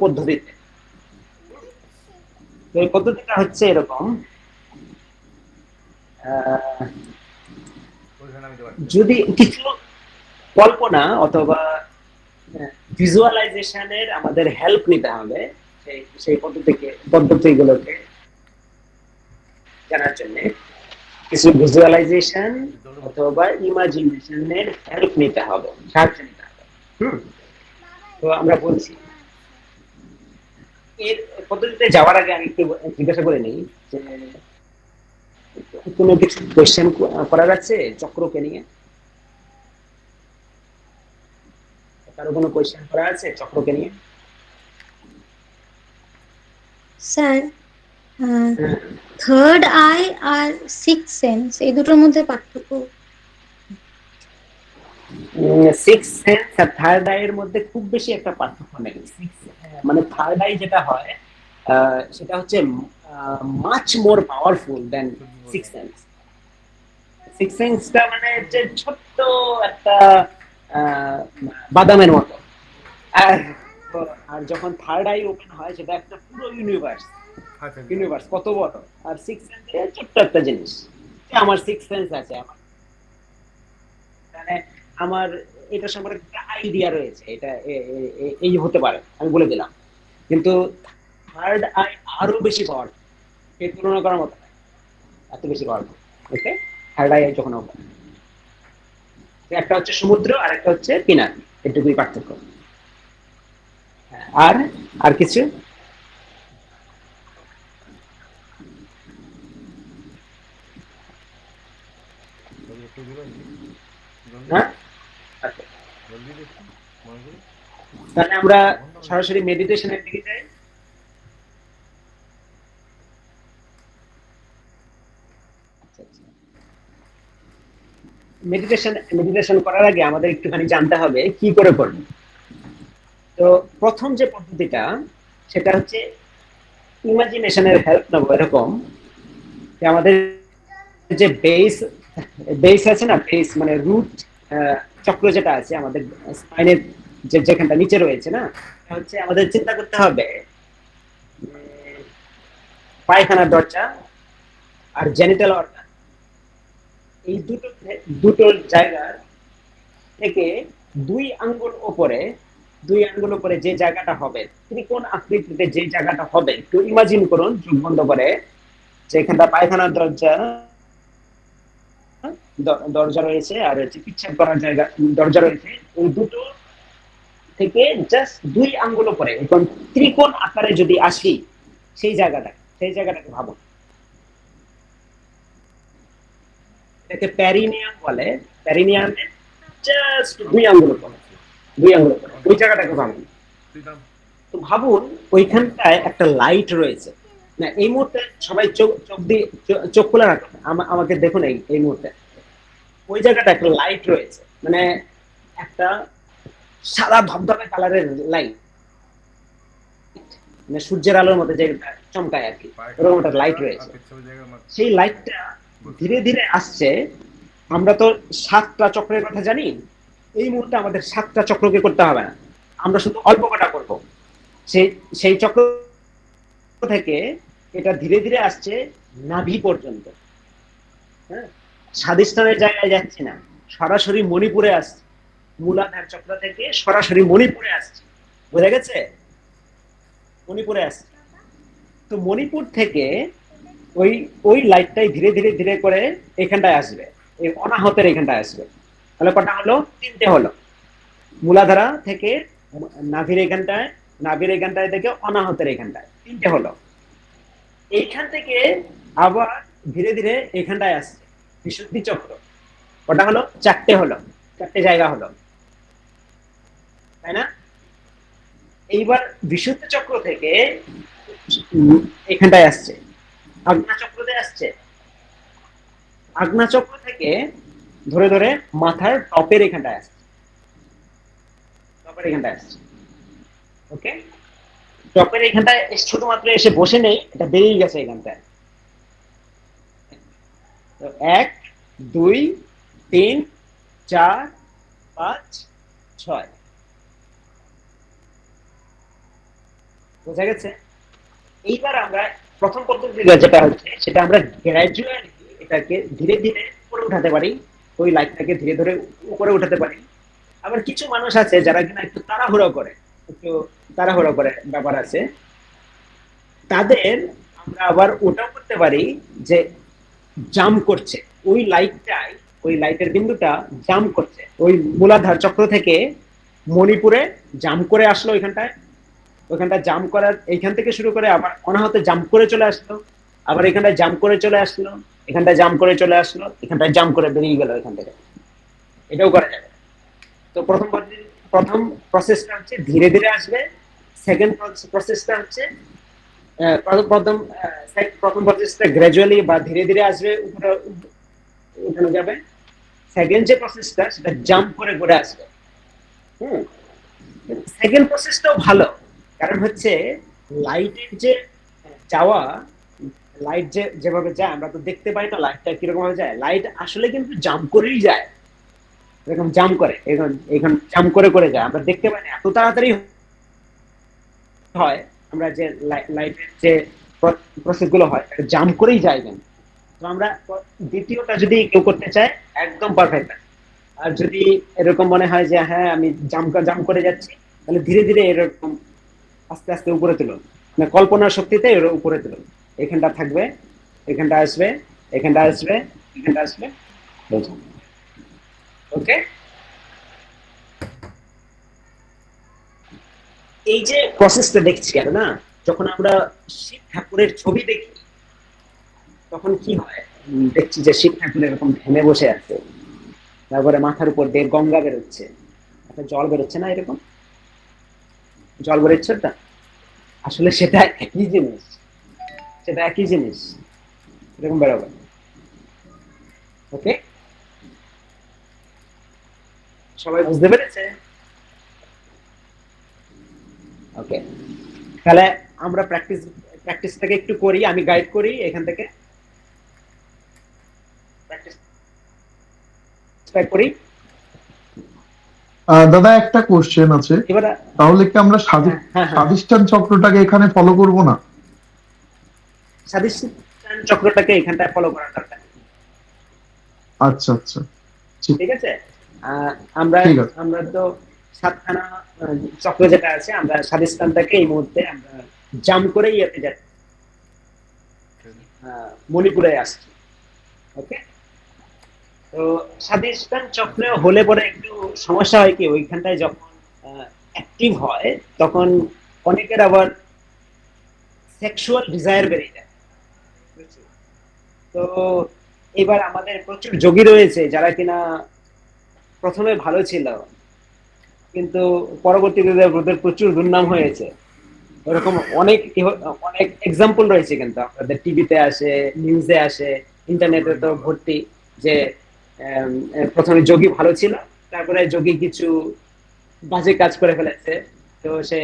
পদ্ধতিতে। তো এই পদ্ধতিটা হচ্ছে এরকম, আহ, যদি কিছু কল্পনা অথবা ভিজুয়ালাইজেশনের আমাদের হেল্প নিতে হবে সেই সেই পদ্ধতিগুলোকে জানার জন্য, কিছু ভিজুয়ালাইজেশন অথবা ইমাজিনেশনের হেল্প নিতে হবে, সাহায্য নিতে হবে। হুম। তো আমরা বলছি, এর পদ্ধতিতে যাওয়ার আগে আমি একটু জিজ্ঞাসা করে নিই যে কোনো কিছু কোয়েশ্চেন করার আছে চক্রকে নিয়ে? কারো কোনো কোয়েশ্চেন করা আছে চক্রকে নিয়ে? স্যার, থার্ড আই আর সিক্স সেন্স এই দুটোর মধ্যে পার্থক্য? সিক্স সেন্স আর থার্ড আই এর মধ্যে খুব বেশি একটা পার্থক্য নেই। মানে থার্ড আই যেটা হয়, সেটা হচ্ছে মাচ মোর পাওয়ারফুল দেন সিক্স সেন্স। সিক্স সেন্সটা মানে যে ছোট্ট একটা আহ, বাদামের মতো। আর আর যখন থার্ড আই ওপেন হয় সেটা একটা পুরো ইউনিভার্স। ইউনিভার্স কত বড়! আর সিক্স সেন্স ছোট্ট একটা জিনিস। যে আমার সিক্স সেন্স আছে, আমার মানে আমার এটা সম্পর্কে একটা আইডিয়া রয়েছে, এটা এই হতে পারে, আমি বলে দিলাম। কিন্তু থার্ড আই আরো বেশি পাওয়ার, এর তুলনা করার মতো নয়, এত বেশি পাওয়ার। ওকে, থার্ড আই যখন ওপেন, একটা হচ্ছে সমুদ্র আর একটা হচ্ছে পিনাক, এটুকুই পার্থক্য। আর আর কিছু? হ্যাঁ, আচ্ছা। তাহলে আমরা সরাসরি মেডিটেশনের দিকে যাই। আচ্ছা, আচ্ছা। মেডিটেশন করার আগে আমাদের একটুখানি জানতে হবে কি করে করবো। তো প্রথম যে পদ্ধতিটা, সেটা হচ্ছে ইমাজিনেশনের হেল্প নেবো, এরকম যে আমাদের যে বেস বেস আছে না, বেস মানে রুট চক্র যেটা আছে আমাদের স্পাইনের, যেখানটা নিচে রয়েছে না, হচ্ছে আমাদের চিন্তা করতে হবে পায়খানার দরজা আর জেনিটাল অর্গান, এই দুটো জায়গার থেকে দুই আঙ্গুল উপরে, দুই আঙ্গুল উপরে যে জায়গাটা হবে, ত্রিকোণ আকৃতিতে যে জায়গাটা হবে, একটু ইমাজিন করুন চোখ বন্ধ করে, যে এখানটা পায়খানার দরজা, দরজা রয়েছে আর হচ্ছে পিচ্ছাপ করার জায়গা, দরজা রয়েছে, ওই দুটো থেকে জাস্ট দুই আঙ্গুল উপরে এখন ত্রিকোণ আকারে যদি আসি, সেই জায়গাটাকে ভাবুন। এটাকে প্যারিনিয়াম বলে। প্যারিনিয়ামে জাস্ট দুই আঙ্গুল উপরে, দুই আঙ্গুল উপরে ওই জায়গাটাকে ভাবুন। তো ভাবুন ওইখানটায় একটা লাইট রয়েছে। না, এই মুহূর্তে সবাই চোখ চোখ দিয়ে চোখ খোলা রাখুন, আমাকে দেখুন, এই এই মুহূর্তে ওই জায়গাটা একটা লাইট রয়েছে, মানে একটা সাদা ধবধবে কালারের লাইট, মানে সূর্যের আলোর মধ্যে যে চমকায় আর কি, ওরকম একটা লাইট রয়েছে। সেই লাইটটা ধীরে ধীরে আসছে। আমরা তো সাতটা চক্রের কথা জানি, এই মুহূর্তে আমাদের সাতটা চক্রকে করতে হবে না, আমরা শুধু অল্প কটা করবো। সেই সেই চক্র থেকে এটা ধীরে ধীরে আসছে নাভি পর্যন্ত। হ্যাঁ, স্বাধিষ্ঠানের জায়গায় যাচ্ছে না, সরাসরি মণিপুরে আসছে। মূলাধার চক্র থেকে সরাসরি মণিপুরে আসছে, বোঝা গেছে? মণিপুরে আসছে। তো মণিপুর থেকে ওই ওই লাইটটাই ধীরে ধীরে ধীরে করে এখানটায় আসবে, এই অনাহতের এখানটায় আসবে। তাহলে কটা হলো? তিনটে হলো। মূলাধারা থেকে নাভির এখানটায়, নাভির এখানটায় থেকে অনাহতের এখানটায়, তিনটে হলো। এইখান থেকে আবার ধীরে ধীরে এখানটায় আসছে বিশুদ্ধি চক্র, ওটা হলো চারটে, হলো চারটে জায়গা হলো, তাই না? এইবার বিশুদ্ধ চক্র থেকে এখানটায় আসছে, আজ্ঞা চক্রতে আসছে। আজ্ঞা চক্র থেকে ধরে ধরে মাথার টপের এখানটায় আসছে, টপের এখানটায় আসছে। ওকে, টপের এখানটায় শুধুমাত্র এসে বসে নেই, এটা বেরিয়ে গেছে এখানটায়। তো এক, দুই, তিন, চার, পাঁচ, ছয়। বোঝা গেছে? এইবার আমরা প্রথম পদ্ধতিটা যেটা হচ্ছে সেটা আমরা গ্র্যাজুয়ালি এটাকে ধীরে ধীরে উপরে উঠাতে পারি, ওই লাইটটাকে ধীরে ধীরে উপরে উঠাতে পারি। আবার কিছু মানুষ আছে যারা কিনা একটু তাড়াহুড়ো করে, একটু তাড়াহুড়ো করে ব্যাপার আছে, তাদের আমরা আবার ওটাও করতে পারি যে জাম্প করছে ওই লাইটটাই, ওই লাইটের বিন্দুটা জাম্প করছে ওই মূলাধার চক্র থেকে মণিপুরে জাম্প করে আসলো ওইখানটায়, ওইখানটা জাম্প করার এইখান থেকে শুরু করে আবার অনাহত জাম্প করে চলে আসলো, আবার এখানটায় জাম্প করে চলে আসলো, এখানটায় জাম্প করে চলে আসলো, এখানটায় জাম্প করে বেরিয়ে গেল এখান থেকে। এটাও করা যাবে। তো প্রথম প্রসেসটা হচ্ছে ধীরে ধীরে আসবে, সেকেন্ড প্রসেসটা হচ্ছে প্রথম প্রথম প্রসেসটা গ্র্যাজুয়ালি বা ধীরে ধীরে আসবে, উপরে উঠানো যাবে। সেকেন্ড যে প্রসেসটা সেটা জাম্প করে ঘুরে আসবে। হুম, সেকেন্ড প্রসেসটাও ভালো, কারণ হচ্ছে লাইটের যে যাওয়া, লাইট যে যেভাবে যায় আমরা তো দেখতে পাই না লাইটটা কিরকম ভাবে যায়, লাইট আসলে কিন্তু জাম্প করেই যায়, এরকম জাম্প করে, এখন এখন জাম্প করে করে যায়, আমরা দেখতে পাই না এত তাড়াতাড়ি হয়। আমরা যে লাইটের যে প্রসেস গুলো হয় জাম্প করেই যায় কিন্তু। তো আমরা দ্বিতীয়টা যদি কেউ করতে চায় একদম পারফেক্ট। আর যদি এরকম মনে হয় যে হ্যাঁ আমি জাম্প করে যাচ্ছি, তাহলে ধীরে ধীরে এরকম আস্তে আস্তে উপরে তুলুন, মানে কল্পনার শক্তিতে এর উপরে তুলুন। এখানটা থাকবে, এখানটা আসবে, এখানটা আসবে, এখানটা আসবে। ওকে, এই যে প্রসেসটা দেখছি কেন না, যখন আমরা শিব ঠাকুরের ছবি দেখি তখন কি হয়, দেখছি যে শিব ঠাকুর এরকম থেমে বসে আছে, তারপরে মাথার উপর দিয়ে গঙ্গা বেরোচ্ছে, একটা জল বেরোচ্ছে না, এরকম জল বেরোচ্ছে না, আসলে সেটা একই জিনিস, সেটা একই জিনিস, এরকম বেরোবে। ওকে, সবাই বুঝতে পেরেছে? ওকে, তাহলে আমরা প্র্যাকটিসটাকে একটু করি, আমি গাইড করি এখান থেকে, প্র্যাকটিসটা করি। দাদা একটা কোশ্চেন আছে, এবার তাহলে কি আমরা হ্যাঁ হ্যাঁ হ্যাঁ, স্বাধিষ্ঠান চক্রটাকে এখানে ফলো করব না? স্বাধিষ্ঠান চক্রটাকে এখানটায় ফলো করার দরকার নেই। আচ্ছা আচ্ছা, ঠিক আছে, আমরা ঠিক আছে। আমরা তো সাতখানা চক্র যেটা আছে, আমরা স্বাধিষ্ঠানটাকে এই মুহূর্তে আমরা জাম্প করে ইয়েতে যাচ্ছি, মণিপুরে আসছি। ওকে, তো স্বাধিষ্ঠান চক্র হলে পরে একটু সমস্যা হয় কি, ওইখানটায় যখন অ্যাক্টিভ হয় তখন অনেকের আবার সেক্সুয়াল ডিজায়ার বেড়ে যায়। বুঝছো? তো এবার আমাদের প্রচুর যোগী রয়েছে যারা কিনা প্রথমে ভালো ছিল, কিন্তু পরবর্তীতে ওদের প্রচুর দুর্নাম হয়েছে। এরকম অনেক অনেক এক্সাম্পল রয়েছে, কিন্তু আমাদের টিভিতে আসে, নিউজে আসে, ইন্টারনেটে তো ভর্তি, যে প্রথমে যোগী ভালো ছিল, তারপরে যোগী কিছু বাজে কাজ করে ফেলেছে, তো সে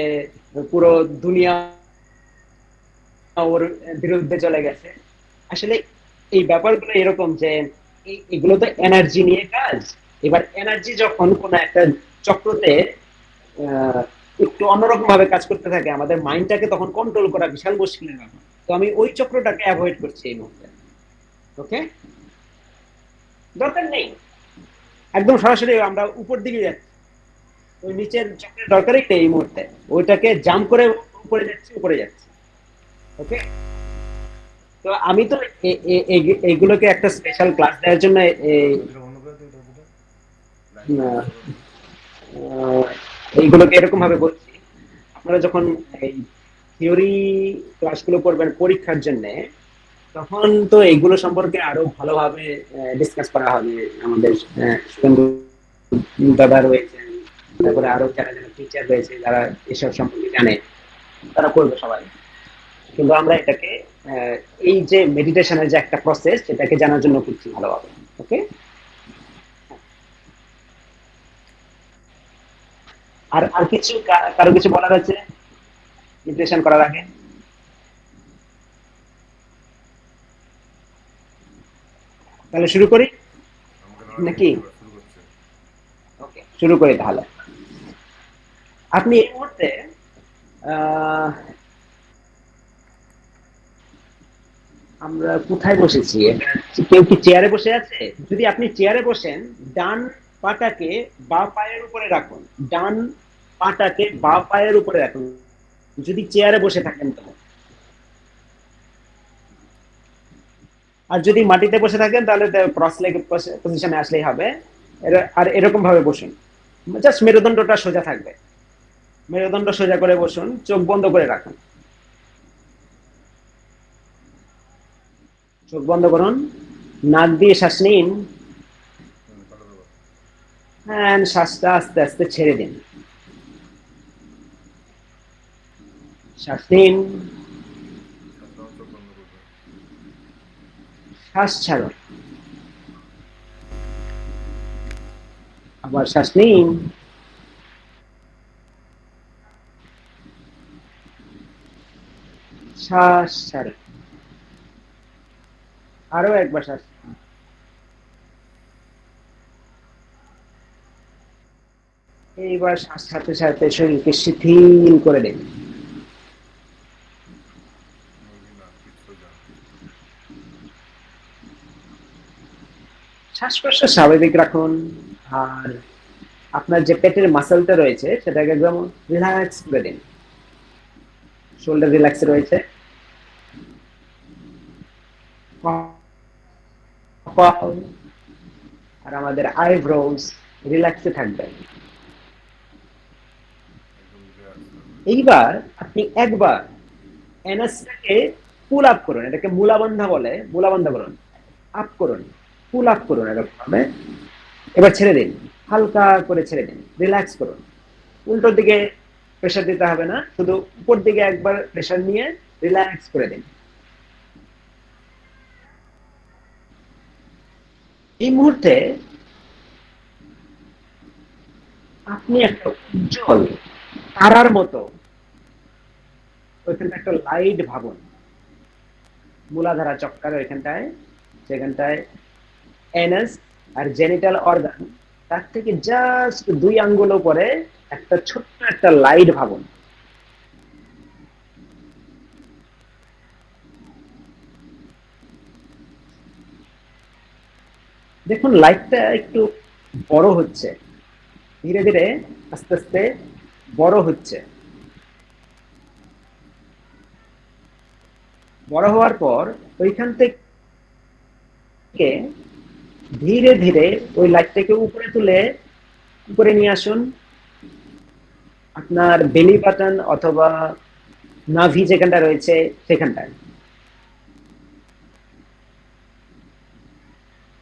পুরো দুনিয়া ওর বিরুদ্ধে চলে গেছে। আসলে এই ব্যাপারগুলো এরকম যে এগুলো তো এনার্জি নিয়ে কাজ। এবার এনার্জি যখন কোন একটা চক্রতে আহ, একটু অন্যরকম ভাবে কাজ করতে থাকে, আমাদের মাইন্ডটাকে তখন কন্ট্রোল করা বিশাল মুশকিলের ব্যাপার। তো আমি ওই চক্রটাকে অ্যাভয়েড করছি এই মুহূর্তে। ওকে, দরকার নেই, একদম সরাসরি আমরা উপর দিকে যাচ্ছি, ওই নিচের চক্রের দরকারই নেই এই মুহূর্তে, ওইটাকে জাম্প করে উপরে যাচ্ছি, উপরে যাচ্ছি। ওকে, তো আমি তো এইগুলোকে একটা স্পেশাল ক্লাস দেওয়ার জন্য এইগুলোকে এরকম ভাবে বলছি। আপনারা যখন এই থিওরি ক্লাসগুলো করবেন পরীক্ষার জন্য, তখন তো এইগুলো সম্পর্কে আরো ভালোভাবে ডিসকাস করা হবে। আমাদের সুরেন্দ্র দাদা রয়েছে, তারপরে আরো যারা যারা টিচার রয়েছে যারা এসব সম্পর্কে জানে, তারা করবে সবাই। কিন্তু আমরা এটাকে আহ, এই যে মেডিটেশনের যে একটা প্রসেস, সেটাকে জানার জন্য করছি ভালোভাবে। ওকে, আর আর কিছু কারো কিছু বলার আছে মেডিটেশন করার আগে? তাহলে শুরু করি নাকি? ওকে, শুরু করি তাহলে। আপনি এই মুহূর্তে আহ আমরা কোথায় বসেছি? কেউ কি চেয়ারে বসে আছে? যদি আপনি চেয়ারে বসেন, ডান পাটাকে বাঁ পায়ের উপরে রাখুন। ডান পাটাকে বাঁ পায়ের উপরে রাখুন যদি চেয়ারে বসে থাকেন তো। আর যদি মাটিতে বসে থাকেন তাহলে ক্রস লেগ পজিশনে আসলেই হবে। আর এরকম ভাবে বসুন, জাস্ট মেরুদণ্ডটা সোজা থাকবে। মেরুদণ্ড সোজা করে বসুন, চোখ বন্ধ করে রাখুন। চোখ বন্ধ করুন, নাক দিয়ে শ্বাস নিন, হ্যাঁ শ্বাসটা আস্তে আস্তে ছেড়ে দিন। শ্বাস নিন, শ্বাস ছাড়ুন, আবার শ্বাস নিন, শ্বাস ছাড়ুন, আরো একবার শ্বাস। এইবার শ্বাস ছাড়তে ছাড়তে শরীরকে শিথিল করে দিন। শ্বাস প্রশ্বাস স্বাভাবিক রাখুন। আর আপনার যে পেটের মাসলটা রয়েছে সেটাকে একদম রিল্যাক্স করে দিন। শোল্ডার রিল্যাক্স রয়েছে, আর আমাদের আইব্রোজ রিল্যাক্সে থাকবে। এইবার আপনি একবার এনাসটাকে পুল আপ করুন, এটাকে মূলাবন্ধা বলে, মূলাবন্ধা করুন, আপ করুন, পুল আপ করুন এরকম ভাবে। এবার ছেড়ে দিন, হালকা করে ছেড়ে দিন, রিল্যাক্স করুন। উল্টোর দিকে প্রেসার দিতে হবে না, শুধু উপর দিকে একবার প্রেসার নিয়ে রিল্যাক্স করে দিন। এই মুহূর্তে আপনি একটা উজ্জ্বল তারার মতো ওইখানটা একটা লাইট ভাবুন, মূলাধারা চক্কর ওইখানটায়, সেখানটায় এনাস আর জেনিটাল অর্গান, তার থেকে জাস্ট 2 আঙ্গুল উপরে একটা ছোট্ট একটা লাইট ভাবুন। দেখুন লাইটটা একটু বড় হচ্ছে, ধীরে ধীরে আস্তে আস্তে বড় হচ্ছে। বড় হওয়ার পর ওইখান থেকে ধীরে ধীরে ওই লাইটটাকে উপরে তুলে উপরে নিয়ে আসুন। আপনার বেলি বাটন অথবা নাভি যেখানটা রয়েছে সেখানটায়।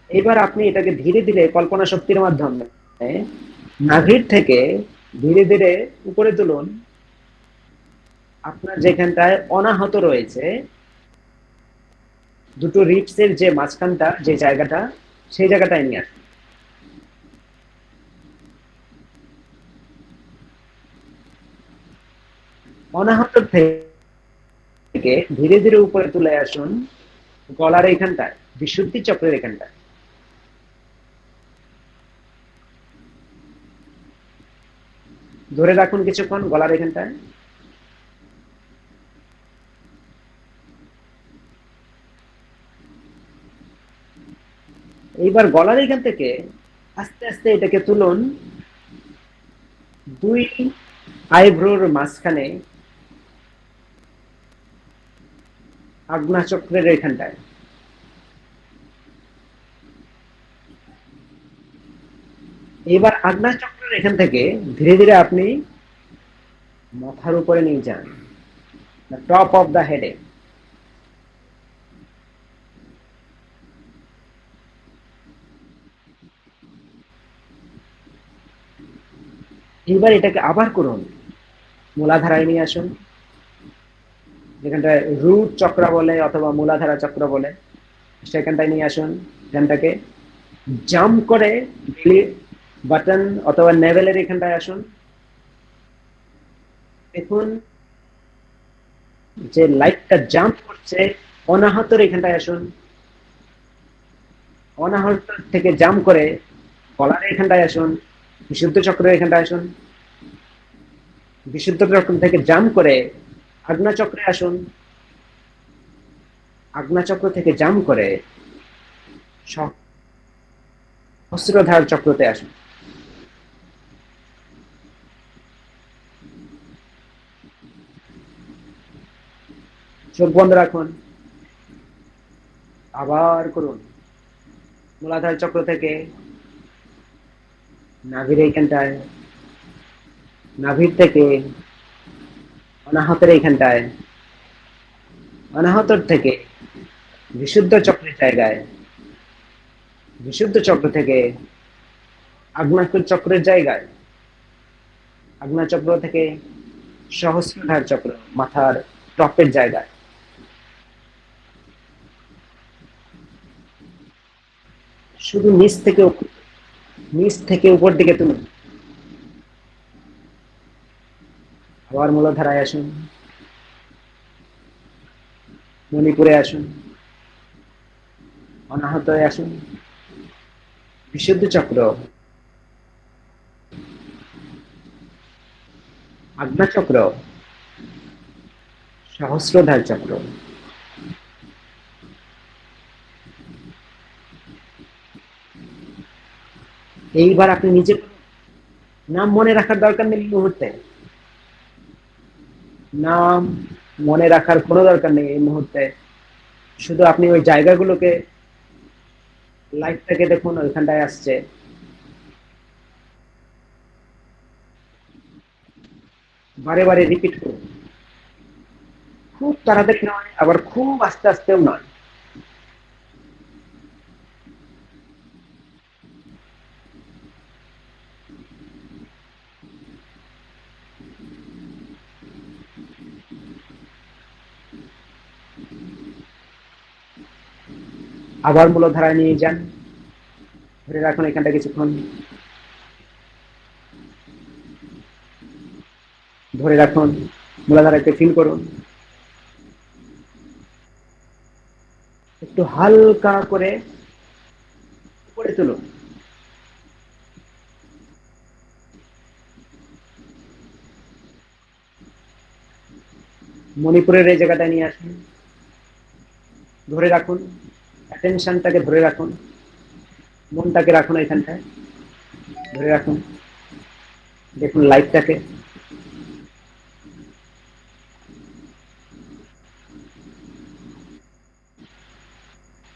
এবার আপনি এটাকে ধীরে ধীরে কল্পনা শক্তির মাধ্যমে নাভির থেকে ধীরে ধীরে উপরে তুলুন। আপনার যেখানটায় অনাহত রয়েছে, দুটো রিপসের যে মাঝখানটা, যে জায়গাটা, সেই জায়গাটায় নিয়ে আসুন। অনাহত থেকে ধীরে ধীরে উপরে তুলে আসুন গলার এখানটায়, বিশুদ্ধি চক্রের এখানটায়। ধরে রাখুন কিছুক্ষণ গলার এখানটায়। এইবার গলার এখান থেকে আস্তে আস্তে এটাকে তুলুন 2 আইব্রোর মাঝখানে, আগ্নেয়চক্রের এখানটায়। এবার আগ্নেয়চক্রের এখান থেকে ধীরে ধীরে আপনি মাথার উপরে নিয়ে যান, টপ অফ দা হেডে। এবার এটাকে আবার করুন, মূলাধারায় নিয়ে আসুন, যেখানটায় রুট চক্র বলে অথবা মূলাধারা চক্র বলে, সেখানটায় নিয়ে আসুন। এখানটাকে জাম্প করে বেলি বাটন অথবা নেভেলের এখানটায় আসুন। দেখুন যে লাইটটা জাম্প করছে অনাহতর এখানটায় আসুন। অনাহত থেকে জাম্প করে গলার এখানটায় আসুন, বিশুদ্ধ চক্রের এখানটায় আসুন। বিশুদ্ধ চক্র থেকে জাম্প করে আগ্নেয় চক্রে আসুন। আজ্ঞাচক্র থেকে জাম্প করে সহস্রধার চক্রতে আসুন। চোখ বন্ধ রাখুন, আবার করুন। মূলাধার চক্র থেকে নাভির এইখানটায়, নাভির থেকে অনাহতের এইখানটায়, অনাহতর থেকে বিশুদ্ধ চক্রের জায়গায়, বিশুদ্ধ চক্র থেকে আগ্নেয় চক্রের জায়গায়, আগ্নেয় চক্র থেকে সহস্রধার চক্র মাথার টপের জায়গায়। শুধু নিচ থেকে উপর দিকে তুলুন। আবার মূলধারায় আসুন, মণিপুরে আসুন, অনাহত আসুন, বিশুদ্ধ চক্র, আজ্ঞা চক্র, সহস্রধার চক্র। এইবার আপনি নিজে নাম মনে রাখার দরকার নেই। এই মুহূর্তে নাম মনে রাখার কোনো দরকার নেই এই মুহূর্তে। শুধু আপনি ওই জায়গাগুলোকে, লাইটটাকে দেখুন, ওইখানটায় আসছে। বারে বারে রিপিট করুন। খুব তাড়াতাড়ি নয়, আবার খুব আস্তে আস্তেও নয়। আবার মূলধারায় নিয়ে যান, ধরে রাখুন এখানটা কিছুক্ষণ, ধরে রাখুন, মূলাধারাকে ফিল করুন। একটু হালকা করে উপরে তুলুন। মণিপুরের এই জায়গাটা নিয়ে আসুন, ধরে রাখুন, অ্যাটেনশনটাকে ধরে রাখুন, মনটাকে রাখুন এখানটায়, ধরে রাখুন। দেখুন লাইটটাকে,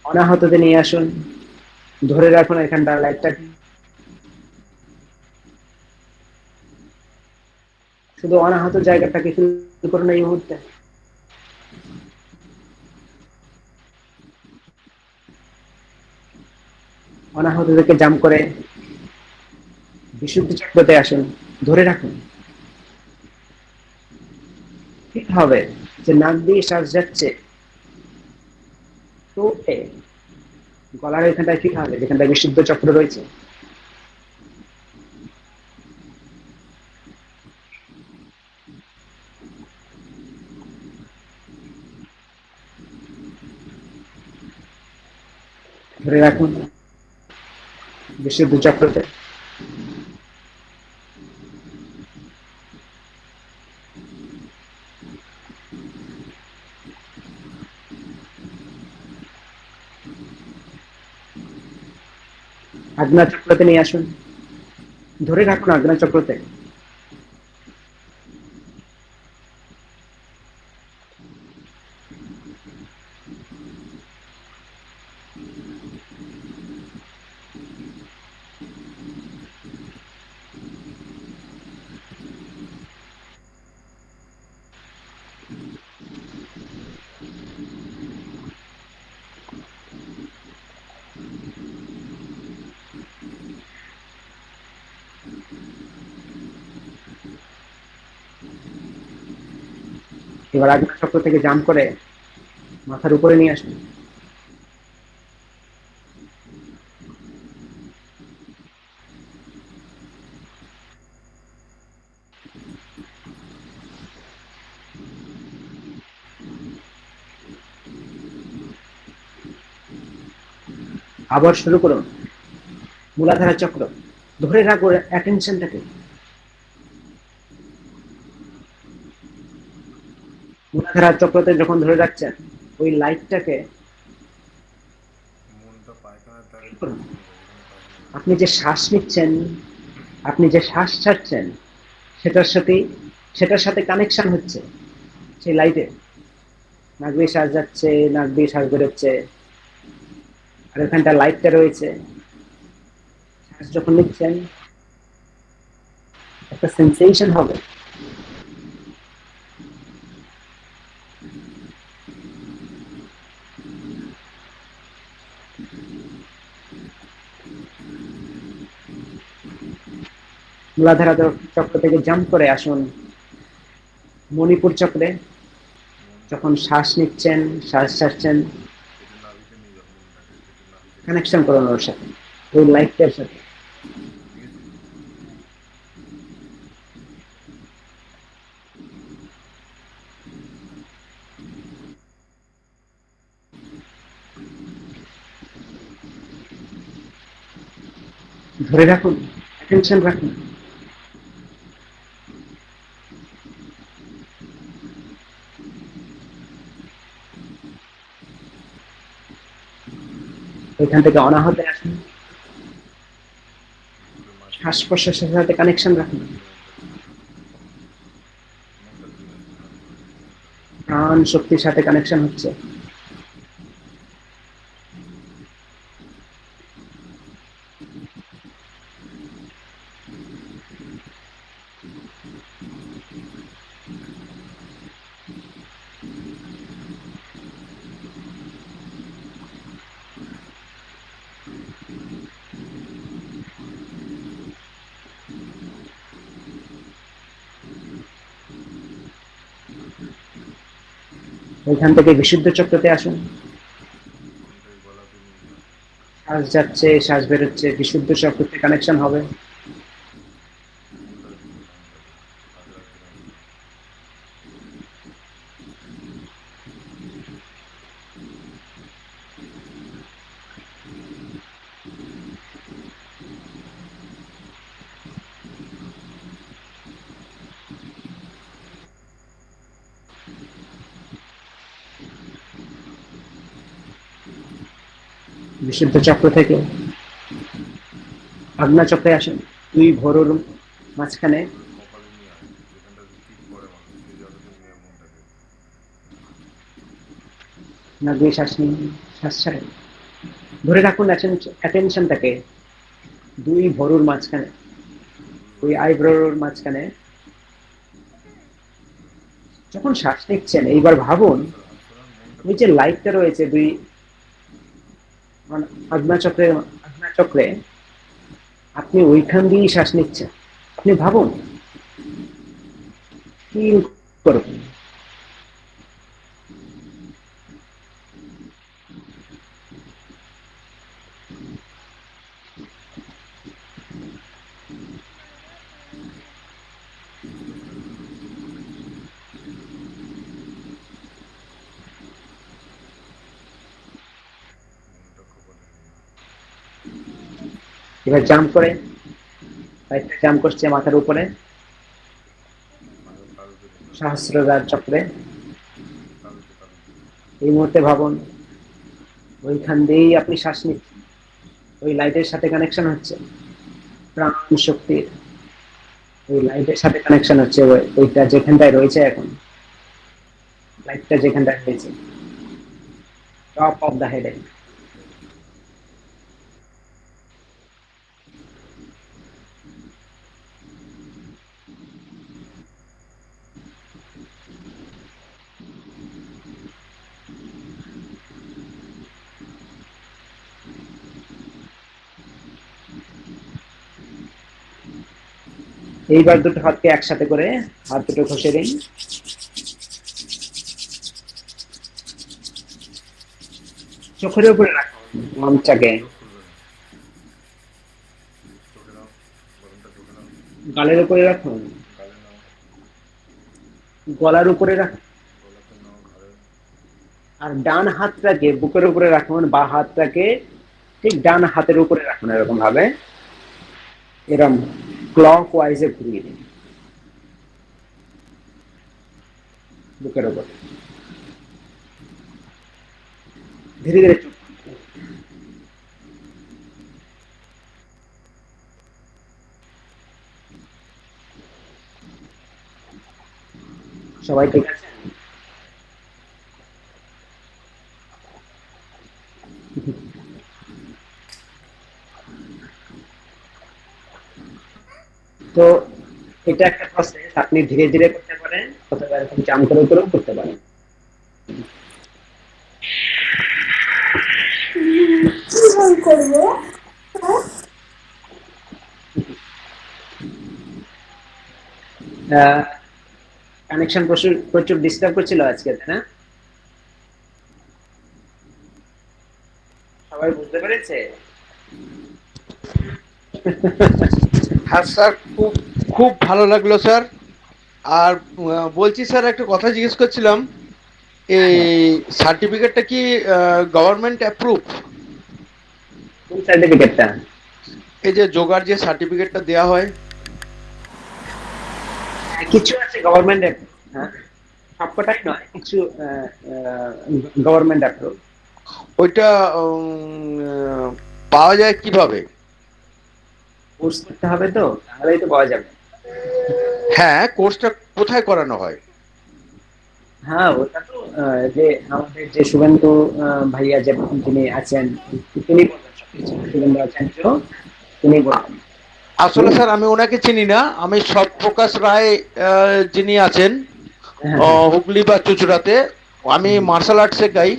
অনাহততে নিয়ে আসুন, ধরে রাখুন এখানটা লাইটটাকে। শুধু অনাহত জায়গাটাকে ফিল করুন এই মুহূর্তে। অনাহত থেকে জাম্প করে বিশুদ্ধ চক্রতে আসুন, ধরে রাখুন। ঠিক হবে যে নাক দিয়ে শ্বাস যাচ্ছে, ঠোঁটে, গলার এখানটায় ঠিক হবে যেখানটায় বিশুদ্ধ চক্র রয়েছে। ধরে রাখুন বিশুদ্ধ চক্রতে। আজ্ঞা চক্রতে নিয়ে আসুন, ধরে রাখুন আজ্ঞা চক্রতে। এবার আজ্ঞা চক্র থেকে জাম্প করে মাথার উপরে নিয়ে আসুন। আবার শুরু করুন মূলাধারা চক্র, ধরে রাখুন অ্যাটেনশনটাকে। মূলাধারা চক্রতে যখন ধরে রাখছেন, ওই লাইটটাকে আপনি যে শ্বাস নিচ্ছেন, আপনি যে শ্বাস ছাড়ছেন, সেটার সাথে কানেকশন হচ্ছে সেই লাইটে। নাক দিয়ে শ্বাস যাচ্ছে, নাক দিয়ে শ্বাস বেরোচ্ছে, আর ওখানটা লাইটটা রয়েছে। শ্বাস যখন নিচ্ছেন একটা সেন্সেশন হবে। মূলাধারা চক্র থেকে জাম্প করে আসুন মণিপুর চক্রে। যখন শ্বাস নিচ্ছেন, শ্বাস ছাড়ছেন, কানেকশন করুন ওর সাথে, ওই লাইটটার সাথে। ধরে রাখুন, অ্যাটেনশন রাখুন। ওইখান থেকে অনাহতে আসুন, শ্বাস প্রশ্বাসের সাথে কানেকশন রাখুন। প্রাণ শক্তির সাথে কানেকশন হচ্ছে। ওইখান থেকে বিশুদ্ধ চক্রতে আসুন। শ্বাস যাচ্ছে, শ্বাস বেরোচ্ছে, বিশুদ্ধ চক্রতে কানেকশন হবে। বিশুদ্ধ চক্র থেকে আজ্ঞা চক্রে আসেন, দুই ভরুর মাঝখানে। না দিয়ে শ্বাস নিন, শ্বাস ছাড়েন। ধরে রাখুন অ্যাটেনশনটাকে দুই ভরুর মাঝখানে, ওই আইব্রোর মাঝখানে। যখন শ্বাস নিচ্ছেন, এইবার ভাবুন ওই যে লাইটটা রয়েছে দুই আজ্ঞা চক্রে, আপনি ওইখান দিয়েই শ্বাস নিচ্ছেন। আপনি ভাবুন, ফিল করুন। এবার জাম্প করে, লাইটটা জাম্প করছে মাথার উপরে সহস্ররার চক্রে। এই মুহূর্তে ভাবুন ওইখান দিয়েই আপনি শ্বাস নিচ্ছেন, ওই লাইটের সাথে কানেকশন হচ্ছে। প্রাণ শক্তির ওই লাইটের সাথে কানেকশন হচ্ছে। ওইটা যেখানটায় রয়েছে এখন, লাইটটা যেখানটায় রয়েছে টপ অফ দ্য হেড। এইবার দুটো হাতকে একসাথে করে হাত দুটো ঘষে দিন। চোখের উপরে রাখুন মনটাকে, গালের উপরে রাখুন, গলার উপরে রাখুন। আর ডান হাতটাকে বুকের উপরে রাখুন, বা হাতটাকে ঠিক ডান হাতের উপরে রাখুন। এরকম ভাবে, এরকম ক্লক ওয়াইজে ঘুরিয়ে দিন বুকের উপরে। ধীরে ধীরে চোখ খুলবে। সবাই ঠিক আছেন? তো এটা একটা প্রসেস, আপনি ধীরে ধীরে করতে পারেন অথবা এরকম জাম করে করেও করতে পারেন। কিভাবে করবো? কানেকশন প্রচুর প্রচুর ডিস্টার্ব করছিল আজকে, তাই না? সবাই বুঝতে পেরেছে? হ্যাঁ স্যার, খুব খুব ভালো লাগলো স্যার। আর বলছি স্যার, একটা কথা জিজ্ঞেস করছিলাম, এই সার্টিফিকেটটা কি গভর্নমেন্ট অ্যাপ্রুভ? কোন সার্টিফিকেটটা? এই যে যোগার যে সার্টিফিকেটটা দেওয়া হয়। কিছু আছে গভর্নমেন্ট, হ্যাঁ, সবকটাই নয়, কিছু গভর্নমেন্ট অ্যাপ্রুভ। ওইটা পাওয়া যায় কিভাবে? কোর্স করতে হবে তো, তাহলেই তো পাওয়া যাবে। হ্যাঁ, কোর্সটা কোথায় করানো হয়? হ্যাঁ, ওটা তো যে আমাদের যে শুভেন্দু ভাইয়া যে যিনি আছেন, তিনি বলবেন সবকিছু। শুভেন্দু আচার্য, তিনি বলবেন। আসলে স্যার আমি ওনাকে চিনি না, আমি সৎপ্রকাশ রায় যিনি আছেন হ্যাঁ, হ্যাঁ। হুগলি বা চুঁচুড়াতে, আমি হুম, মার্শাল আর্ট শেখাই,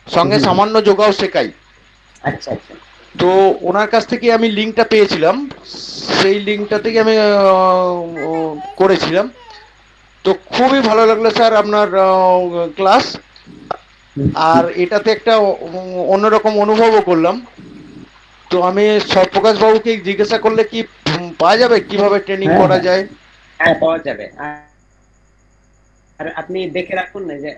সঙ্গে হুম, হুম। সামান্য যোগাও শেখাই। আচ্ছা, আচ্ছা। তো ওনার কাছ থেকে আমি লিঙ্কটা পেয়েছিলাম, সেই লিঙ্কটা থেকে আমি করেছিলাম। তো খুবই ভালো লাগলো স্যার আপনার ক্লাস। হুম, আর হুম। এটাতে একটা অন্যরকম অনুভবও করলাম। তো আমি সৎপ্রকাশ বাবুকে জিজ্ঞাসা করলে কি পাওয়া যাবে কিভাবে ট্রেনিং হ্যাঁ, করা হ্যাঁ, যায়? হ্যাঁ, পাওয়া যাবে। আর আপনি দেখে রাখুন না যে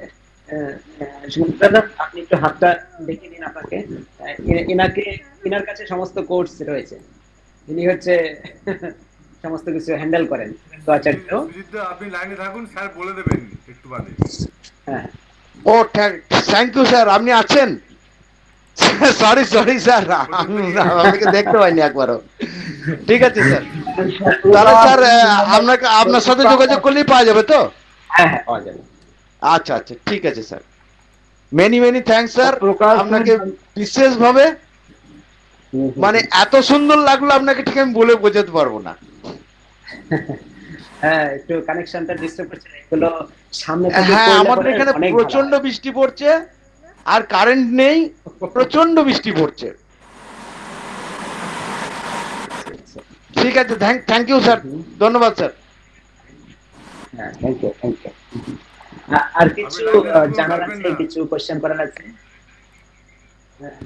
সুমন্ত দাদা, আপনি একটু হাতটা দেখে নিন আপনাকে। এনাকে, এনার কাছে সমস্ত কোর্স রয়েছে। ইনি হচ্ছে সমস্ত কিছু হ্যান্ডেল করেন, তো আচার্য। সুজিত দা, আপনি লাইনে থাকুন, স্যার বলে দেবেন একটু বাদে। হ্যাঁ। ও থ্যাংক ইউ স্যার, আপনি আছেন? সরি সরি স্যার, আপনাকে দেখতে পাইনি একবারও। ঠিক আছে স্যার, তাহলে স্যার আপনাকে আপনার সাথে যোগাযোগ করলেই পাওয়া যাবে তো? হ্যাঁ, হ্যাঁ, পাওয়া যাবে। আচ্ছা আচ্ছা, ঠিক আছে sir. Many many thanks sir. Prakash, আপনাকে বিশেষভাবে, হুম, হুম, মানে হুম। এত সুন্দর লাগলো আপনাকে ঠিক আমি বলে বোঝাতে পারবো না। হ্যাঁ, একটু কানেকশনটা ডিস্টার্ব করছে, এগুলো সামনে থেকে হ্যাঁ, করলে আমাদের পরে এখানে অনেক ভালো প্রচন্ড হয়। বৃষ্টি পড়ছে, আর কারেন্ট নেই, প্রচন্ড বৃষ্টি পড়ছে। ঠিক আছে, থ্যাংক ইউ স্যার, হুম, ধন্যবাদ স্যার। হ্যাঁ, থ্যাংক ইউ, থ্যাংক ইউ। আর আপনি কিছু লাইনে থাকুন, জানার কাটবেন আছে, না। কিছু কোশ্চেন করার আছে? হ্যাঁ।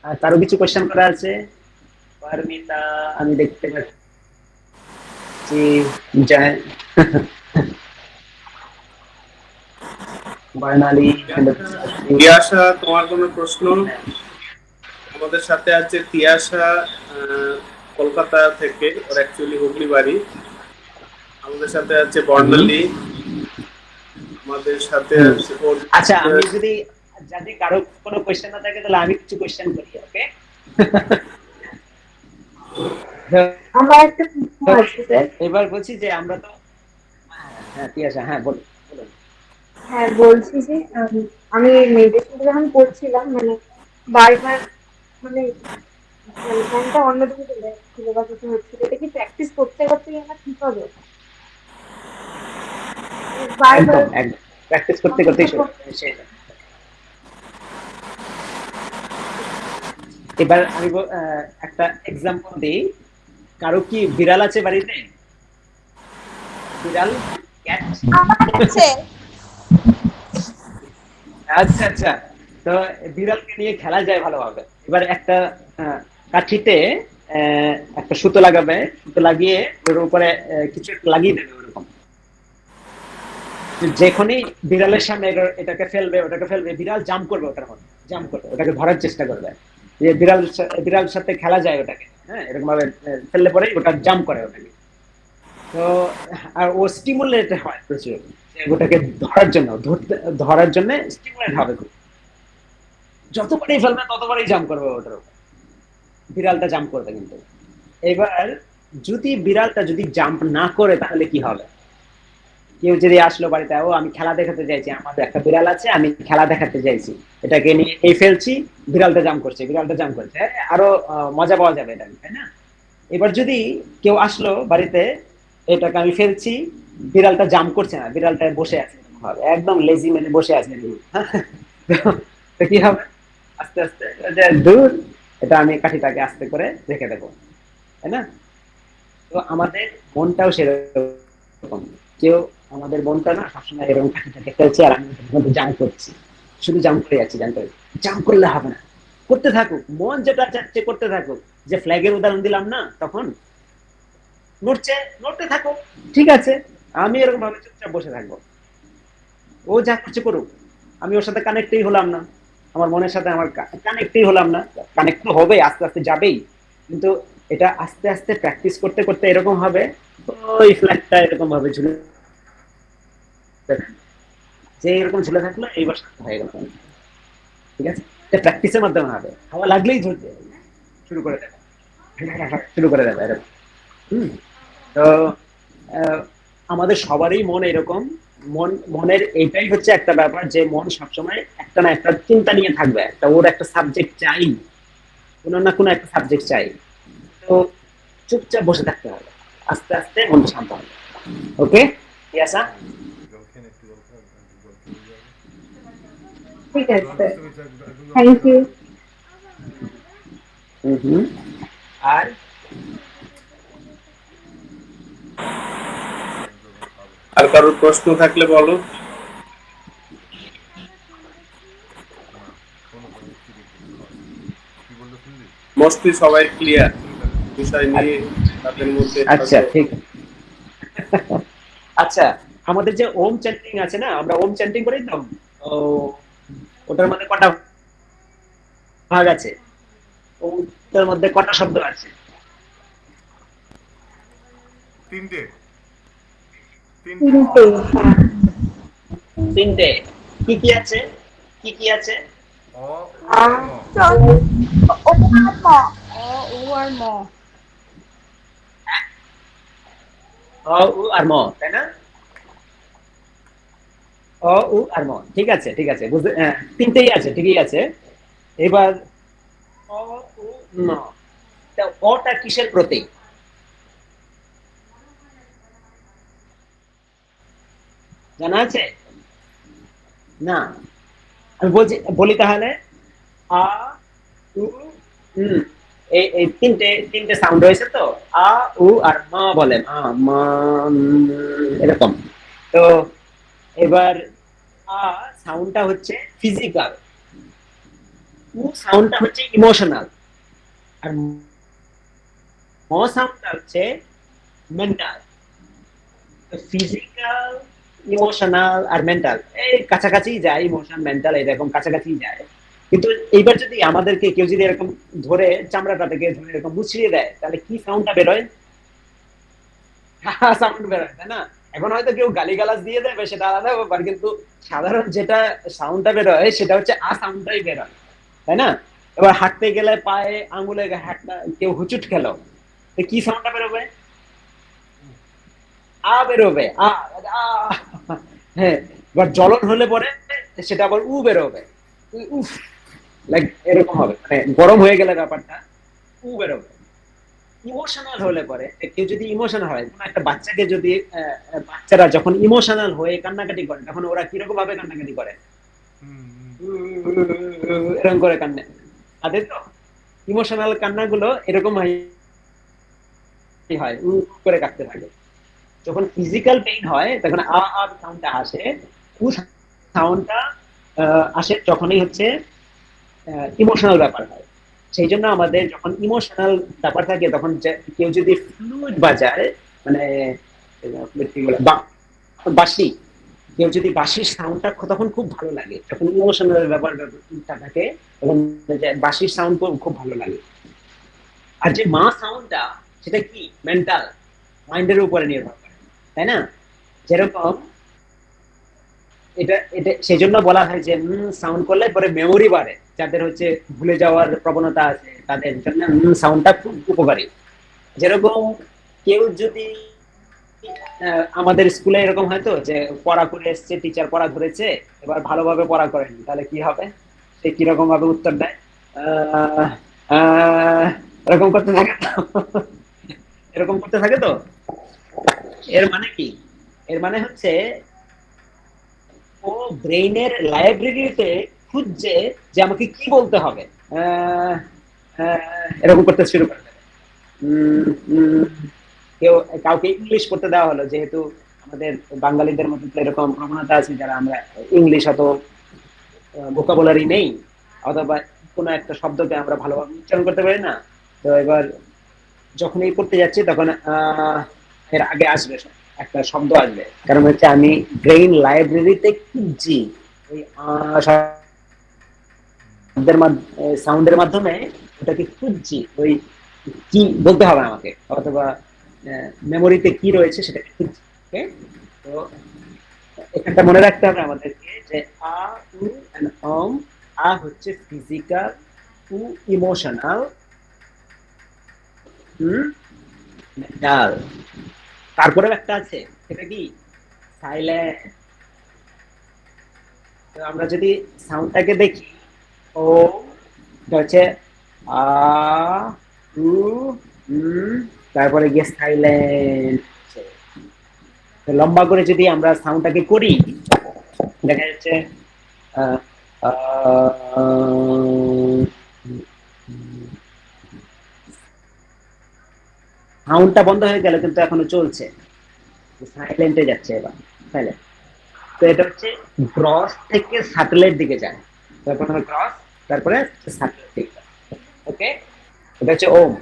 আর কারো কিছু কোশ্চেন করার আছে? পারমিতা, আমি দেখতে পাচ্ছি। জয় বর্ণালী, তিয়াশা, তোমার কোনো প্রশ্ন? আমাদের সাথে আছে তিয়াশা, কলকাতা থেকে, ওর অ্যাকচুয়ালি হুগলি বাড়ি। আমাদের সাথে আছে বর্ণালী, আমাদের সাথে হুম। আছে ওর। আচ্ছা, আমি যদি কারো কোনো কোশ্চেন না থাকে, তাহলে আমি কিছু কোশ্চেন করি, ওকে? আমার একটা প্রশ্ন আছে স্যার। এবার বলছি যে আমরা তো, হ্যাঁ তিয়াশা, হ্যাঁ বলুন, বলুন। হ্যাঁ, বলছি যে আমি মেডিটেশনটা যখন করছিলাম, মানে বারবার, মানে মানে ধ্যানটা অন্যদিকে চলে যাচ্ছিল বা কিছু হচ্ছিল, এটা কি প্র্যাকটিস করতে করতেই আমার ঠিক হবে? মানে বারবার একদম, একদম, প্র্যাকটিস করতে করতেই কতক্ষণ করতে শেষ হয়। এবার আমি একটা এক্সাম্পল দিই। কারো কি বিড়াল আছে বাড়িতে? বিড়াল, ক্যাট? আছে? আচ্ছা, আচ্ছা। তো বিড়ালকে নিয়ে খেলা যায় ভালোভাবে। এবার একটা কাঠিতে একটা সুতো লাগাবে, সুতো লাগিয়ে ওর উপরে কিছু একটা লাগিয়ে দেবে ওরকম। যখনই বিড়ালের সামনে এটাকে ফেলবে, ওটাকে ফেলবে, বিড়াল জাম্প করবে, ওটার মধ্যে জাম্প করবে, ওটাকে ধরার চেষ্টা করবে। যে বিড়াল সাথে খেলা যায় ওটাকে, হ্যাঁ, এরকম ভাবে ফেললে পরে ওটা জাম্প করে ওটাকে। তো আর ও স্টিমুলেট হয় প্রচুর, যে ওটাকে ধরার জন্য, ধরার জন্য স্টিমুলেট হবে খুব। যতবারই ফেলবে ততবারই জাম্প করবে ওটার উপর, বিড়ালটা জাম্প করবে কিন্তু। এবার যদি বিড়ালটা যদি জাম্প না করে তাহলে কি হবে? কেউ যদি আসলো বাড়িতে, ও আমি খেলা দেখাতে চাইছি, আমাদের একটা বিড়াল আছে, আমি খেলা দেখাতে চাইছি, এটাকে নিয়ে এই ফেলছি, বিড়ালটা জাম্প করছে, বিড়ালটা জাম্প করছে, হ্যাঁ, আরো মজা পাওয়া যাবে এটা, তাই না? এবার যদি কেউ আসলো বাড়িতে, এটাকে আমি ফেলছি, বিড়ালটা জাম্প করছে না, বিড়ালটা বসে আছে একদম লেজি মেরে বসে আছে, তো কি হবে? আস্তে আস্তে যে দূর, এটা আমি কাঠিটাকে আস্তে করে রেখে দেবো, তাই না? তো আমাদের মনটাও সেরকম। কেউ আমাদের মনটা না সবসময় এরকম কাঠিটাকে ফেলছে, আর আমি জাম্প করছি, শুধু জাম্প করে যাচ্ছি, জাম্প করলে হবে না, করতে থাকুক, মন যেটা চাচ্ছে করতে থাকুক। যে ফ্ল্যাগের উদাহরণ দিলাম না তখন, নড়ছে, নড়তে থাকো, ঠিক আছে, আমি এরকম ভাবে চুপচাপ বসে থাকবো, ও যা করছে করুক, আমি ওর সাথে কানেক্টই হলাম না, আমার মনের সাথে আমার কানেক্টই হলাম না। কানেক্ট তো হবে, আস্তে আস্তে যাবেই, কিন্তু এটা আস্তে আস্তে প্র্যাকটিস করতে করতে এরকম হবে, ওই ফ্ল্যাগটা এরকম ভাবে ঝুলে থাকবে। যে এরকম ঝুলে থাকলো এইবার শান্ত হয়ে গেল, ঠিক আছে? এটা প্র্যাকটিসের মাধ্যমে হবে, হাওয়া লাগলেই ঝুলতে শুরু করে দেবে, শুরু করে দেবে এরকম। হুম। তো আহ, আমাদের সবারই মন এরকম, মনের এইটাই হচ্ছে একটা ব্যাপার, যে মন সবসময় একটা না একটা চিন্তা নিয়ে থাকবে, একটা ওর একটা সাবজেক্ট চাই, কোনো না কোনো একটা সাবজেক্ট চাই। তো চুপচাপ বসে থাকতে হবে, আস্তে আস্তে মন শান্ত হবে। ওকে, ইয়াসা? জল খেয়ে নে, একটু জল খাও, একটু জল খেয়ে যাবে। ঠিক আছে জল স্যার, বুঝতে পেরেছি, একদম জল থ্যাংক খেয়ে ইউ। নাও। হুম। আর আর কারোর প্রশ্ন থাকলে বলো। না, কোনো কি কি বললো শুনলি? মোস্টলি সবাই ক্লিয়ার শুনলি তাহলে? বিষয় নিয়ে, তাদের মধ্যে আচ্ছা, হয়তো ঠিক। আচ্ছা, আমাদের যে ওম চ্যান্টিং আছে না, আমরা ওম চ্যান্টিং করি তো, ও, ওটার মধ্যে কটা ভাগ আছে? ওটার মধ্যে কটা শব্দ আছে? তিনটে। তিনটে। তিনটে। কি কি আছে? কি কি আছে? অ, উ আ, আর ম। ও আর ম। অ, ও আর ম। অ, উ আর ম, তাই না? অ, উ আর ম, ঠিক আছে, ঠিক আছে, বুঝতে, হ্যাঁ, তিনটেই আছে, ঠিকই আছে। এবার অ, উ, ম, তা অটা কিসের প্রতীক জানা আছে? না, আমি বলছি, বলি তাহলে। আ, উ, ম, এই এই তিনটে তিনটে সাউন্ড রয়েছে তো, আ, উ আর মা বলেন, মা, এরকম। তো এবার আ সাউন্ডটা হচ্ছে ফিজিক্যাল, উ সাউন্ডটা হচ্ছে ইমোশনাল, আর ম সাউন্ডটা হচ্ছে মেন্টাল। ফিজিক্যাল, ইমোশনাল আর মেন্টাল এই কাছাকাছি যায়, ইমোশন মেন্টাল এরকম কাছাকাছি যায়। কিন্তু এইবার যদি আমাদেরকে কেউ যদি এরকম ধরে চামড়াটা থেকে ধরে এরকম মুছিয়ে দেয়, তাহলে কি সাউন্ডটা বেরোয়? সাউন্ড বেরোয়, তাই না? এখন হয়তো কেউ গালিগালাজ দিয়ে দেবে, সেটা আলাদা ব্যাপার, কিন্তু সাধারণ যেটা সাউন্ডটা বেরোয় সেটা হচ্ছে সাউন্ডটাই বেরোয়, তাই না? এবার হাঁটতে গেলে পায়ে আঙুলে হাঁটটা কেউ হুচুট খেলো, তো কি সাউন্ডটা বেরোবে? বেরোবে, আ। হ্যাঁ, এবার জ্বলন হলে পরে সেটা আবার বেরোবে, উফ, লাইক এরকম হবে, মানে গরম হয়ে গেলে ব্যাপারটা বেরোবে। ইমোশনাল হলে পরে, কেউ যদি ইমোশনাল হয়, কোনো একটা বাচ্চাকে যদি বাচ্চারা যখন ইমোশনাল হয়ে কান্নাকাটি করে, তখন ওরা কিরকম ভাবে কান্নাকাটি করে? এরকম করে কান্না, তাদের তো ইমোশনাল কান্নাগুলো এরকম হয়, করে কাঁদতে থাকে। যখন ফিজিক্যাল পেইন হয় তখন সাউন্ডটা আসে, উ সাউন্ডটা আসে যখনই হচ্ছে ইমোশনাল ব্যাপার হয়। সেই জন্য আমাদের যখন ইমোশনাল ব্যাপার থাকে, তখন কেউ যদি ফ্লুইড বাজায়, মানে কি বলে, বাঁশি, কেউ যদি বাঁশির সাউন্ডটা তখন খুব ভালো লাগে, যখন ইমোশনাল ব্যাপারটা থাকে, তখন বাঁশির সাউন্ড খুব ভালো লাগে। আর যে মা সাউন্ডটা, সেটা কি মেন্টাল, মাইন্ডের উপরে নির্ভর করে। তাই না? যেরকম এটা এটা সেই জন্য বলা হয় যে সাউন্ড করলে পরে মেমোরি বাড়ে, যাদের হচ্ছে ভুলে যাওয়ার প্রবণতা আছে তাদের জন্য সাউন্ডটা খুব উপকারী। যেরকম কেউ যদি আমাদের স্কুলে এরকম হয়তো যে পড়া করে এসছে, টিচার পড়া ধরেছে, এবার ভালোভাবে পড়া করেনি, তাহলে কি হবে? সে কিরকম ভাবে উত্তর দেয়? আহ, আহ, এরকম করতে থাকে তো। এরকম করতে থাকে তো। এর মানে কি? এর মানে হচ্ছে ও ব্রেইনের লাইব্রেরিতে খুঁজছে যে আমাকে কি বলতে হবে। আহ, এরকম করতে শুরু করে দেবে। উম, উম, কেউ কাউকে ইংলিশ পড়তে দেওয়া হলো, যেহেতু আমাদের বাঙালিদের মধ্যে তো এরকম প্রবণতা আছে যারা আমরা ইংলিশ অত ভোকাবুলারি নেই, অথবা কোনো একটা শব্দকে আমরা ভালোভাবে উচ্চারণ করতে পারি না। তো এবার যখন এই করতে যাচ্ছি তখন এর আগে আসবে একটা শব্দ আসবে, কারণ হচ্ছে আমি ব্রেইন লাইব্রেরিতে খুঁজছি ওই শব্দের সাউন্ডের মাধ্যমে ওটাকে খুঁজছি, ওই কি বলতে হবে আমাকে, অথবা মেমোরিতে কি রয়েছে সেটা খুঁজছি। Okay? তো এখানটা মনে রাখতে হবে আমাদেরকে যে আ উ and আ হচ্ছে ফিজিক্যাল, উ ইমোশনাল, মেন্টাল। তারপরে একটা আছে, সেটা কি? সাইলেন্ট। আমরা যদি সাউন্ডটাকে দেখি, ও এটা হচ্ছে আ উ তারপরে গিয়ে সাইলেন্ট। লম্বা করে যদি আমরা সাউন্ডটাকে করি, দেখা যাচ্ছে আহ, সাউন্ডটা বন্ধ হয়ে গেল কিন্তু এখনো চলছে, সাইলেন্টে যাচ্ছে এবার। সাইলেন্ট। তো এটা হচ্ছে গ্রস থেকে স্যাটেলাইট দিকে যায়। প্রথমে গ্রস, তারপরে স্যাটেলাইট দিকে যায়। ওকে, এটা হচ্ছে ওম।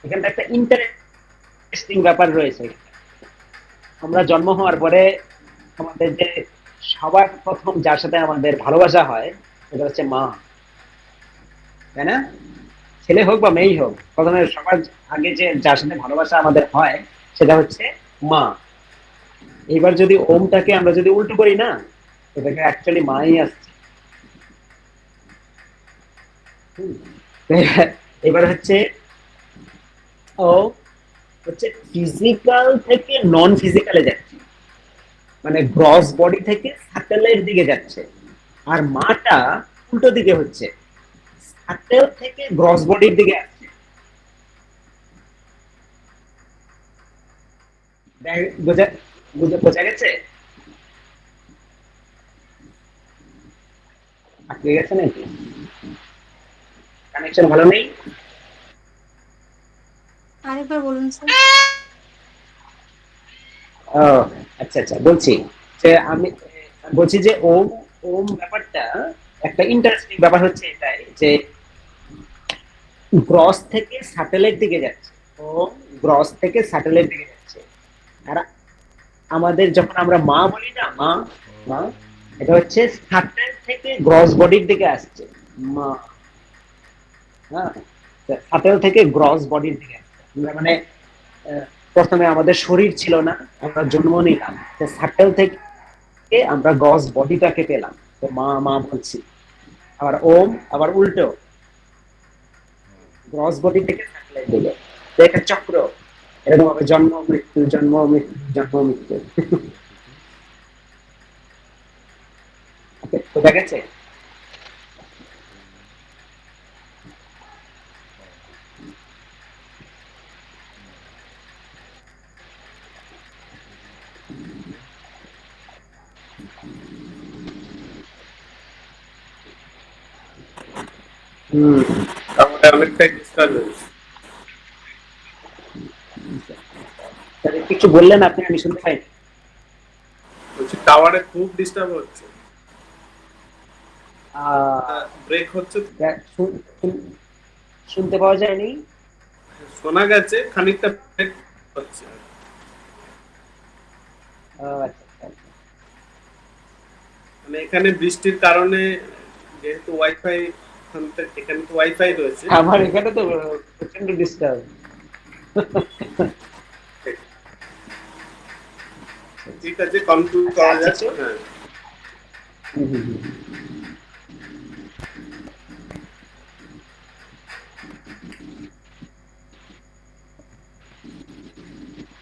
এখানটা একটা ইন্টারেস্টিং ব্যাপার রয়েছে। আমরা জন্ম হওয়ার পরে আমাদের যে সবার প্রথম যার সাথে আমাদের ভালোবাসা হয় সেটা হচ্ছে মা, তাই না? ছেলে হোক বা মেয়েই হোক, প্রথমে সবার আগে যে যার সাথে ভালোবাসা আমাদের হয় সেটা হচ্ছে মা। এবার যদি ওমটাকে আমরা যদি উল্টো করি না, এটাকে অ্যাকচুয়ালি মাই আসছে। হুম। এবার হচ্ছে ও হচ্ছে ফিজিক্যাল থেকে নন ফিজিক্যালে যাচ্ছে, মানে গ্রস বডি থেকে স্যাটেলাইট দিকে যাচ্ছে। আর মাটা উল্টো দিকে হচ্ছে, স্যাটেল থেকে গ্রস বডির দিকে আসছে। বোঝা বোঝা গেছে? আটকে গেছে নাকি? কানেকশন ভালো নেই? আরেকবার বলুন স্যার। ও আচ্ছা আচ্ছা, বলছি যে আমি বলছি যে ওম, ওম ব্যাপারটা একটা ইন্টারেস্টিং ব্যাপার হচ্ছে এটাই যে গ্রস থেকে স্যাটেলাইট দিকে যাচ্ছে। ওম গ্রস থেকে স্যাটেলাইট দিকে যাচ্ছে। আর আমাদের যখন আমরা মা বলি না, মা মা, এটা হচ্ছে স্যাটেল থেকে গ্রস বডির দিকে আসছে। মা, হ্যাঁ, স্যাটেল থেকে গ্রস বডির দিকে আসছে। আমরা মানে আহ, প্রথমে আমাদের শরীর ছিল না, আমরা জন্ম নিলাম, স্যাটেল থেকে আমরা গস বডিটাকে পেলাম, তো মা মা বলছি। আবার ওম আবার উল্টো, গ্রস বডি থেকে স্যাটেলাইট দিকে। তো এটা চক্র, এরকম ভাবে জন্ম মৃত্যু জন্ম মৃত্যু জন্ম মৃত্যু। বোঝা গেছে? হম। তাহলে অনেকটাই ডিস্টার্ব হয়েছে। তাহলে কিছু বললেন আপনি, আমি শুনতে পাইনি। বলছি টাওয়ারে খুব ডিস্টার্ব হচ্ছে, আহ ব্রেক হচ্ছে। শুনতে পাওয়া যায়নি। শোনা গেছে খানিকটা ব্রেক হচ্ছে। আচ্ছা আচ্ছা। মানে এখানে বৃষ্টির কারণে যেহেতু ওয়াইফাই, এখানে তো ওয়াইফাই রয়েছে। আমার এখানে তো প্রচন্ড ডিস্টার্ব। ঠিক আছে, কনফিউজ আচ্ছা, করা আর যাচ্ছে। কিছু? হ্যাঁ, হুম, হুম, হুম।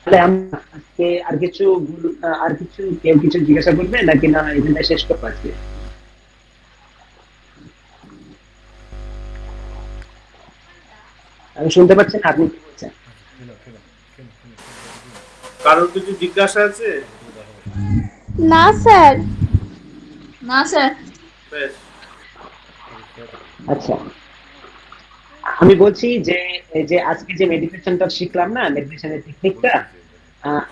তাহলে আমরা আজকে আর কিছু কেউ কিছু জিজ্ঞাসা করবে নাকি না এখানটা শেষ করবো আজকে? আমি শুনতে পাচ্ছি না, আপনি কি বলছেন? কারোর কিছু জিজ্ঞাসা আছে? না স্যার। না স্যার। বেশ, আচ্ছা, আমি বলছি যে এই যে আজকে যে মেডিটেশনটা শিখলাম না, মেডিটেশনের টেকনিকটা,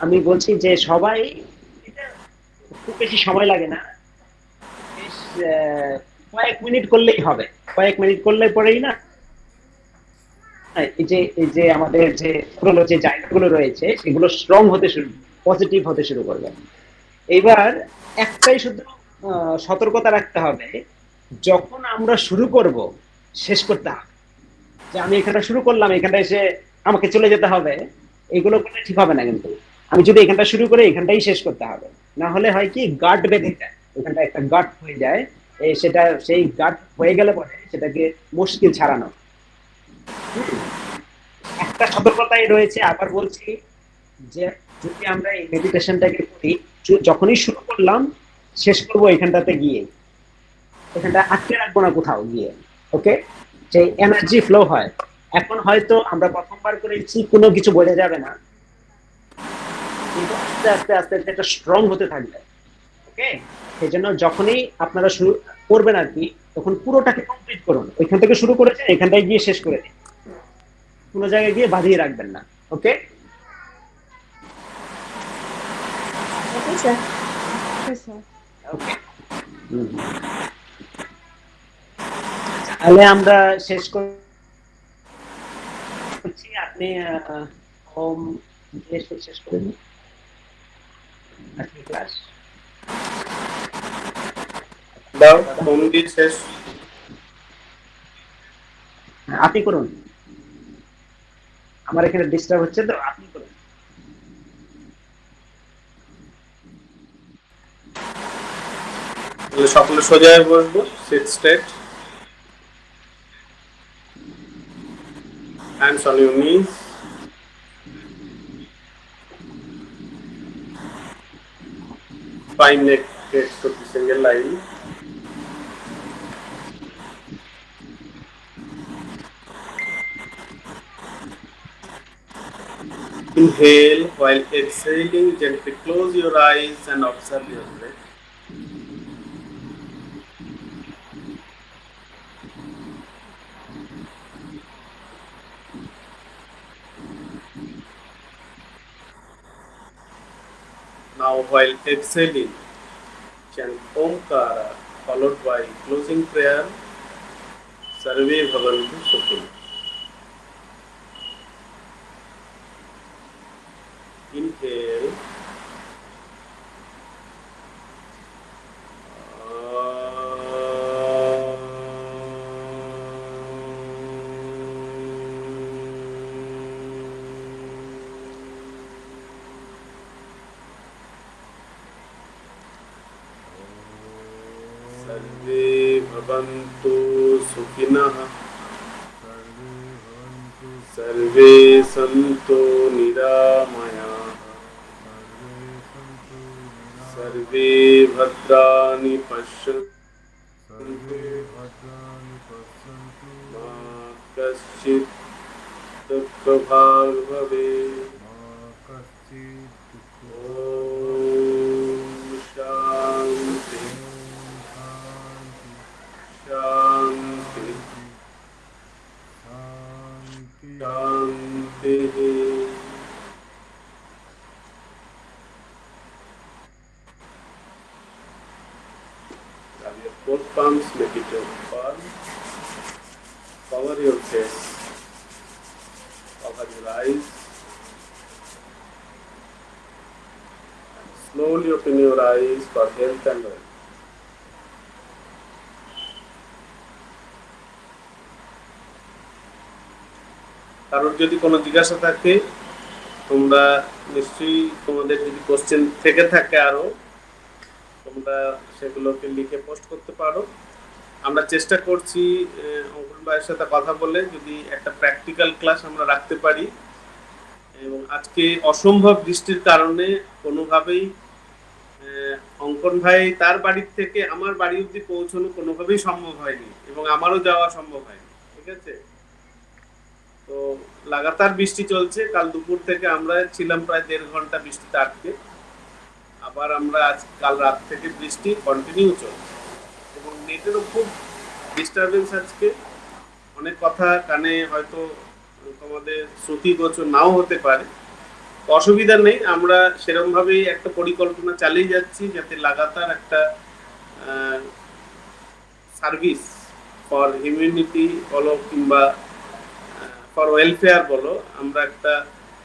আমি বলছি যে সবাই এটা খুব বেশি সময় লাগে না, বেশ কয়েক মিনিট করলেই হবে। কয়েক মিনিট করলে পরেই না এই যে আমাদের যে পুরোনো যে জায়গাগুলো রয়েছে সেগুলো স্ট্রং হতে শুরু, পজিটিভ হতে শুরু করবে। এবার একটাই শুধু সতর্কতা রাখতে হবে, যখন আমরা শুরু করব শেষ করতে হবে। যে আমি এখানটা শুরু করলাম, এখানটা এসে আমাকে চলে যেতে হবে, এগুলো করলে ঠিক হবে না। কিন্তু আমি যদি এখানটা শুরু করে এখানটাই শেষ করতে হবে, না হলে হয় কি গার্ড বেঁধে যায়, এখানটা একটা গার্ড হয়ে যায়। সেটা সেই গার্ড হয়ে গেলে পরে সেটাকে মুশকিল ছাড়ানো। একটা সতর্কতাই রয়েছে, আবার বলছি যে যদি আমরা এই মেডিটেশনটাকে করি, যখনই শুরু করলাম শেষ করব এখানটাতে গিয়ে, এখানটা আটকে রাখবো না কোথাও গিয়ে। ওকে, যে এনার্জি ফ্লো হয়। এখন হয়তো আমরা প্রথমবার করেছি, কোনো কিছু বোঝা যাবে না, কিন্তু আস্তে আস্তে আস্তে আস্তে একটা স্ট্রং হতে থাকবে। ওকে, সেই জন্য যখনই আপনারা শুরু করবেন আর কি, তখন পুরোটাকে কমপ্লিট করুন। ওইখান থেকে শুরু করেছেন এখানটায় গিয়ে শেষ করে দিন, কোনো জায়গায় গিয়ে বাঁধিয়ে রাখবেন না। Okay, okay sir. Okay sir. Okay. তাহলে আমরা শেষ করছি। আপনি হোম দিয়ে শেষ করে দিন আজকে ক্লাস। দাও হোম দিয়ে শেষ। আপনি করুন, আমার এখানে ডিস্টার্ব হচ্ছে তো, আপনি করুন। তাহলে সকলে সোজা হয়ে বসবো, sit straight, hands on your knees, spine neck to the single line. Inhale while exhaling, gently close your eyes and observe your breath. Now while exhaling, chant Omkara followed by closing prayer, Sarve Bhavantu Sukhina. Inhale. सर्वे भवन्तु सुखिनः, सर्वे सन्तु निरामयाः, सर्वे भद्राणि पश्यन्तु, मा कश्चित् दुःखभाग् भवेत्। शांति शांति शांति। Grab your both palms, make it your palm. Cover your face. Cover your eyes. Slowly open your eyes for health and wealth. কারোর যদি কোনো জিজ্ঞাসা থাকে তোমরা নিশ্চয়ই তোমাদের যদি কোশ্চেন থেকে থাকে আরো, তোমরা সেগুলোকে লিখে পোস্ট করতে পারো। আমরা চেষ্টা করছি অঙ্কন ভাইয়ের সাথে কথা বলে যদি একটা প্র্যাকটিক্যাল ক্লাস আমরা রাখতে পারি। এবং আজকে অসম্ভব বৃষ্টির কারণে কোনোভাবেই অঙ্কন ভাই তার বাড়ির থেকে আমার বাড়ি অব্দি পৌঁছানো কোনোভাবেই সম্ভব হয়নি, এবং আমারও যাওয়া সম্ভব হয়নি। ঠিক আছে, তো লাগাতার বৃষ্টি চলছে। কাল দুপুর থেকে আমরা ছিলাম প্রায় 1.5 ঘন্টা বৃষ্টিতে আটকে, আবার আমরা কাল রাত থেকে বৃষ্টি কন্টিনিউ চলছে, এবং নেটেরও খুব ডিস্টারবেন্স আজকে। অনেক কথা কানে হয়তো তোমাদের শ্রুতিগোচর নাও হতে পারে, অসুবিধা নেই। আমরা সেরকম ভাবেই একটা পরিকল্পনা চালিয়ে যাচ্ছি যাতে লাগাতার একটা সার্ভিস ফর হিউম্যানিটি বলো কিংবা ফর ওয়েলফেয়ার বলো, আমরা একটা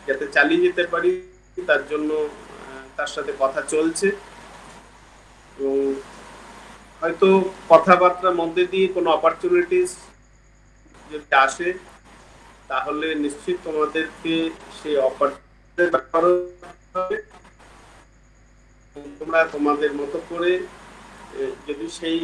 যাতে চালিয়ে যেতে পারি তার জন্য তার সাথে কথা চলছে। এবং হয়তো কথাবার্তার মধ্যে দিয়ে কোনো অপরচুনিটিস যদি আসে তাহলে নিশ্চিত তোমাদেরকে সেই অপরচুনিটি হবে। তোমরা তোমাদের মতো করে যদি সেই